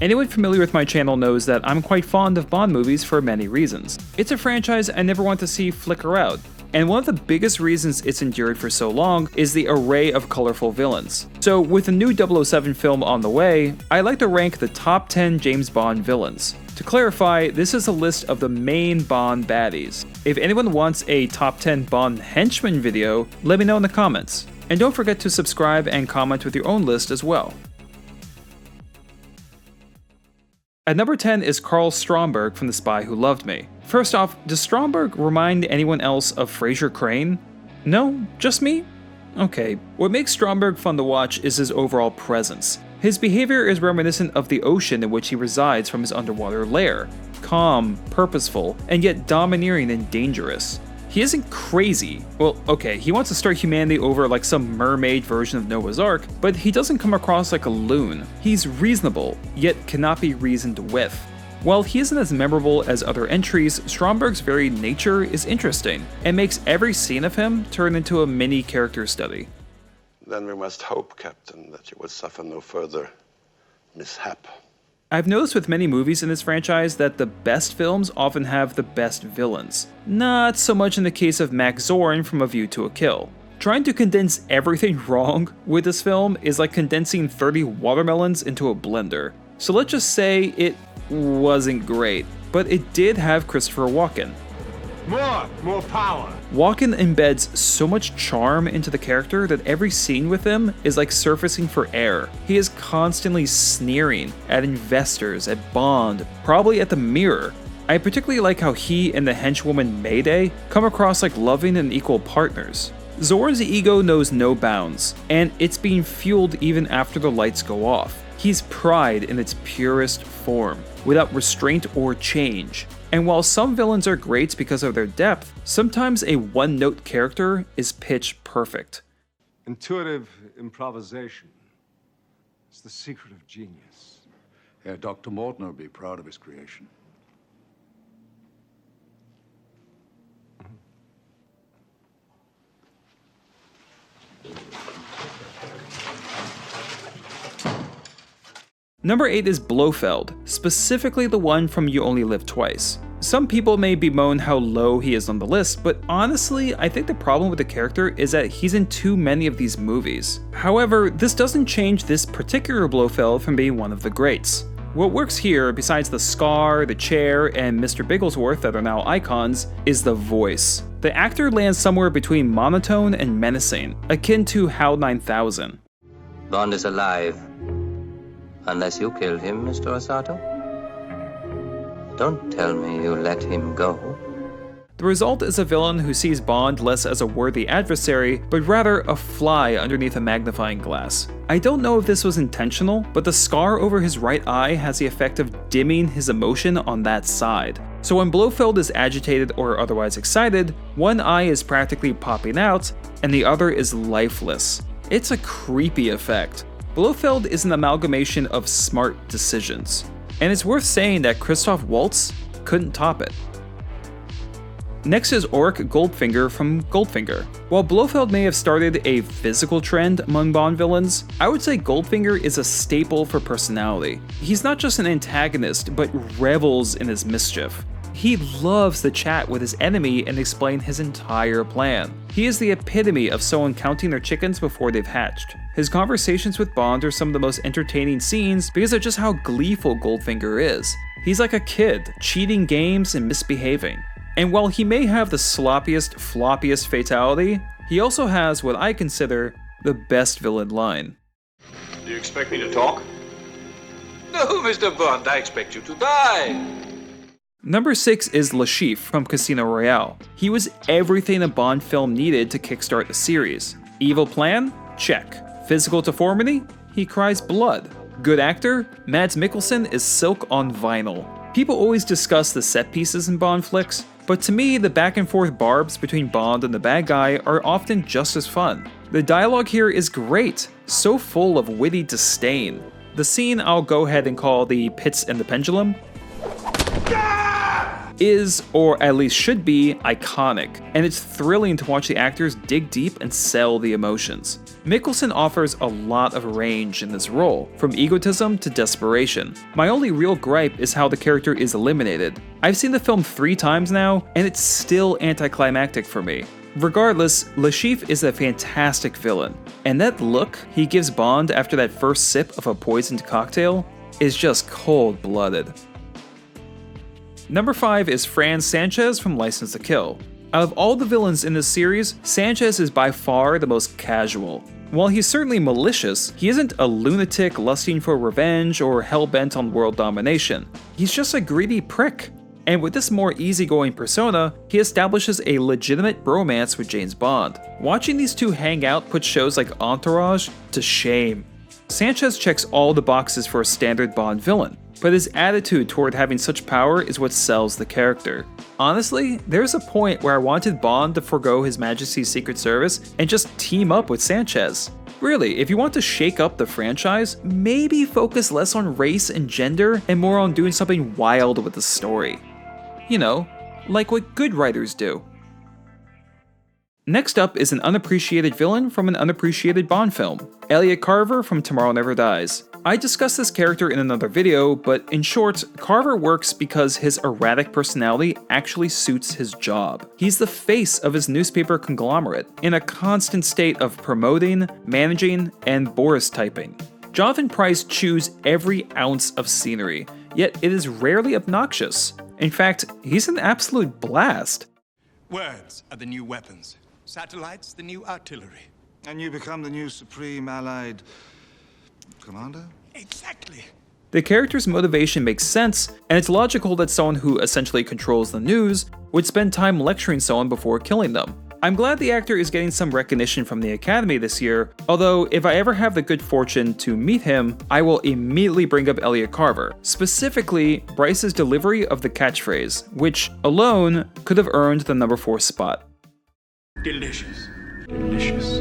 Anyone familiar with my channel knows that I'm quite fond of Bond movies for many reasons. It's a franchise I never want to see flicker out, and one of the biggest reasons it's endured for so long is the array of colorful villains. So with a new 007 film on the way, I like to rank the top 10 James Bond villains. To clarify, this is a list of the main Bond baddies. If anyone wants a top 10 Bond henchmen video, let me know in the comments. And don't forget to subscribe and comment with your own list as well. At number 10 is Carl Stromberg from The Spy Who Loved Me. First off, does Stromberg remind anyone else of Frasier Crane? No? Just me? Okay. What makes Stromberg fun to watch is his overall presence. His behavior is reminiscent of the ocean in which he resides from his underwater lair. Calm, purposeful, and yet domineering and dangerous. He isn't crazy. Well, okay, he wants to start humanity over like some mermaid version of Noah's Ark, but he doesn't come across like a loon. He's reasonable, yet cannot be reasoned with. While he isn't as memorable as other entries, Stromberg's very nature is interesting, and makes every scene of him turn into a mini character study. Then we must hope, Captain, that you will suffer no further mishap. I've noticed with many movies in this franchise that the best films often have the best villains. Not so much in the case of Max Zorn from A View to a Kill. Trying to condense everything wrong with this film is like condensing 30 watermelons into a blender. So let's just say it wasn't great, but it did have Christopher Walken. More power. Walken embeds so much charm into the character that every scene with him is like surfacing for air. He is constantly sneering at investors, at Bond, probably at the mirror. I particularly like how he and the henchwoman Mayday come across like loving and equal partners. Zorn's ego knows no bounds, and it's being fueled even after the lights go off. He's pride in its purest form, without restraint or change. And while some villains are great because of their depth, sometimes a one-note character is pitch perfect. Intuitive improvisation is the secret of genius. Yeah, Dr. Morton would be proud of his creation. Number 8 is Blofeld, specifically the one from You Only Live Twice. Some people may bemoan how low he is on the list, but honestly, I think the problem with the character is that he's in too many of these movies. However, this doesn't change this particular Blofeld from being one of the greats. What works here, besides the scar, the chair, and Mr. Bigglesworth that are now icons, is the voice. The actor lands somewhere between monotone and menacing, akin to HAL 9000. Bond is alive. Unless you killed him, Mr. Osato? Don't tell me you let him go. The result is a villain who sees Bond less as a worthy adversary, but rather a fly underneath a magnifying glass. I don't know if this was intentional, but the scar over his right eye has the effect of dimming his emotion on that side. So when Blofeld is agitated or otherwise excited, one eye is practically popping out, and the other is lifeless. It's a creepy effect. Blofeld is an amalgamation of smart decisions, and it's worth saying that Christoph Waltz couldn't top it. Next is Auric Goldfinger from Goldfinger. While Blofeld may have started a physical trend among Bond villains, I would say Goldfinger is a staple for personality. He's not just an antagonist, but revels in his mischief. He loves to chat with his enemy and explain his entire plan. He is the epitome of someone counting their chickens before they've hatched. His conversations with Bond are some of the most entertaining scenes because of just how gleeful Goldfinger is. He's like a kid, cheating games and misbehaving. And while he may have the sloppiest, floppiest fatality, he also has what I consider the best villain line. Do you expect me to talk? No, Mr. Bond, I expect you to die. Number 6 is Le Chiffre from Casino Royale. He was everything a Bond film needed to kickstart the series. Evil plan? Check. Physical deformity? He cries blood. Good actor? Mads Mikkelsen is silk on vinyl. People always discuss the set pieces in Bond flicks, but to me, the back and forth barbs between Bond and the bad guy are often just as fun. The dialogue here is great, so full of witty disdain. The scene I'll go ahead and call the Pits and the Pendulum is, or at least should be, iconic, and it's thrilling to watch the actors dig deep and sell the emotions. Mikkelsen offers a lot of range in this role, from egotism to desperation. My only real gripe is how the character is eliminated. I've seen the film 3 times now, and it's still anticlimactic for me. Regardless, Le Chiffre is a fantastic villain, and that look he gives Bond after that first sip of a poisoned cocktail is just cold-blooded. Number 5 is Franz Sanchez from License to Kill. Out of all the villains in this series, Sanchez is by far the most casual. While he's certainly malicious, he isn't a lunatic lusting for revenge or hell-bent on world domination. He's just a greedy prick. And with this more easygoing persona, he establishes a legitimate bromance with James Bond. Watching these two hang out puts shows like Entourage to shame. Sanchez checks all the boxes for a standard Bond villain, but his attitude toward having such power is what sells the character. Honestly, there's a point where I wanted Bond to forgo His Majesty's Secret Service and just team up with Sanchez. Really, if you want to shake up the franchise, maybe focus less on race and gender and more on doing something wild with the story. You know, like what good writers do. Next up is an unappreciated villain from an unappreciated Bond film, Elliot Carver from Tomorrow Never Dies. I discussed this character in another video, but in short, Carver works because his erratic personality actually suits his job. He's the face of his newspaper conglomerate, in a constant state of promoting, managing, and Boris typing. Jonathan Pryce chews every ounce of scenery, yet it is rarely obnoxious. In fact, he's an absolute blast. Words are the new weapons. Satellites, the new artillery. And you become the new Supreme Allied Commander? Exactly. The character's motivation makes sense, and it's logical that someone who essentially controls the news would spend time lecturing someone before killing them. I'm glad the actor is getting some recognition from the Academy this year, although if I ever have the good fortune to meet him, I will immediately bring up Elliot Carver, specifically Bryce's delivery of the catchphrase, which alone could have earned the number 4 spot. Delicious. Delicious.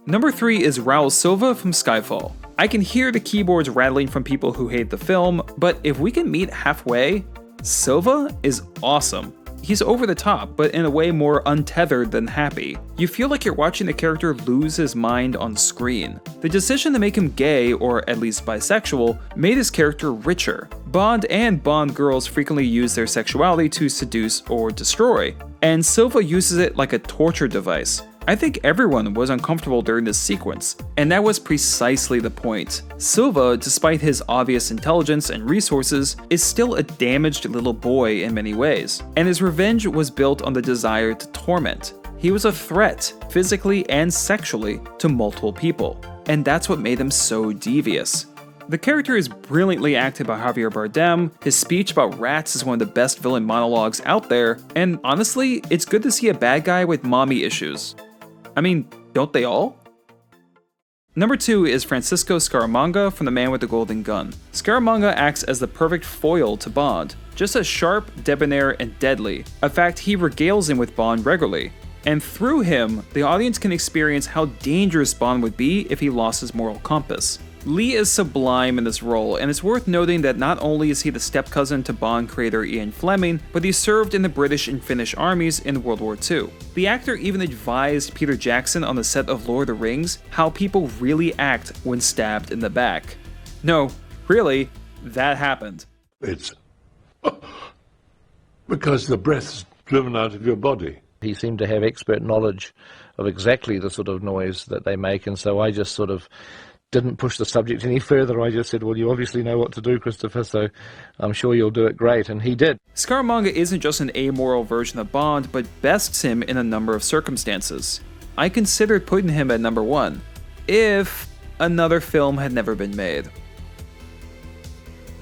Number 3 is Raul Silva from Skyfall. I can hear the keyboards rattling from people who hate the film, but if we can meet halfway, Silva is awesome. He's over the top, but in a way more untethered than happy. You feel like you're watching the character lose his mind on screen. The decision to make him gay, or at least bisexual, made his character richer. Bond and Bond girls frequently use their sexuality to seduce or destroy, and Silva uses it like a torture device. I think everyone was uncomfortable during this sequence, and that was precisely the point. Silva, despite his obvious intelligence and resources, is still a damaged little boy in many ways, and his revenge was built on the desire to torment. He was a threat, physically and sexually, to multiple people, and that's what made him so devious. The character is brilliantly acted by Javier Bardem, his speech about rats is one of the best villain monologues out there, and honestly, it's good to see a bad guy with mommy issues. I mean, don't they all? Number 2 is Francisco Scaramanga from The Man with the Golden Gun. Scaramanga acts as the perfect foil to Bond, just as sharp, debonair, and deadly, a fact he regales him with Bond regularly. And through him, the audience can experience how dangerous Bond would be if he lost his moral compass. Lee is sublime in this role, and it's worth noting that not only is he the step-cousin to Bond creator Ian Fleming, but he served in the British and Finnish armies in World War II. The actor even advised Peter Jackson on the set of Lord of the Rings how people really act when stabbed in the back. No, really, that happened. It's because the breath's driven out of your body. He seemed to have expert knowledge of exactly the sort of noise that they make, and so I just sort of didn't push the subject any further. I just said, well, you obviously know what to do, Christopher, so I'm sure you'll do it great, and he did. Scaramanga isn't just an amoral version of Bond, but bests him in a number of circumstances. I considered putting him at number 1, if another film had never been made.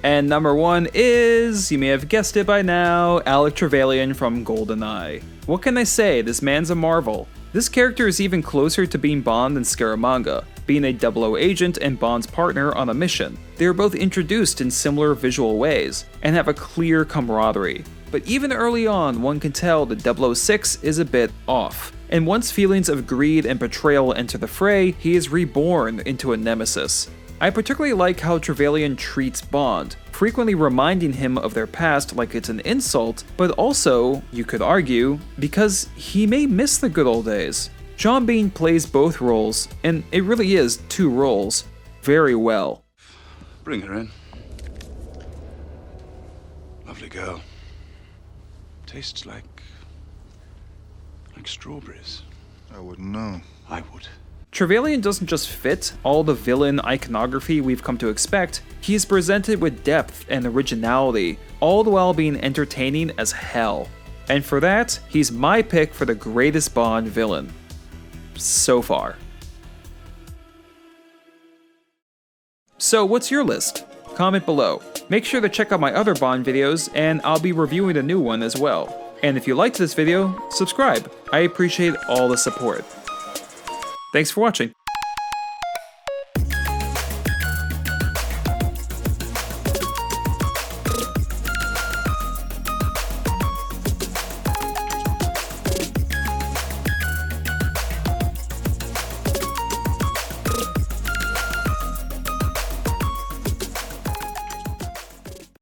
And number 1 is, you may have guessed it by now, Alec Trevelyan from GoldenEye. What can I say, this man's a marvel. This character is even closer to being Bond than Scaramanga, being a 00 agent and Bond's partner on a mission. They are both introduced in similar visual ways, and have a clear camaraderie. But even early on, one can tell that 006 is a bit off, and once feelings of greed and betrayal enter the fray, he is reborn into a nemesis. I particularly like how Trevelyan treats Bond, frequently reminding him of their past like it's an insult, but also, you could argue, because he may miss the good old days. Sean Bean plays both roles, and it really is 2 roles, very well. Bring her in. Lovely girl. Tastes like strawberries. I wouldn't know. I would. Trevelyan doesn't just fit all the villain iconography we've come to expect, he is presented with depth and originality, all the while being entertaining as hell. And for that, he's my pick for the greatest Bond villain. So far. So what's your list? Comment below. Make sure to check out my other Bond videos, and I'll be reviewing a new one as well. And if you liked this video, subscribe. I appreciate all the support. Thanks for watching.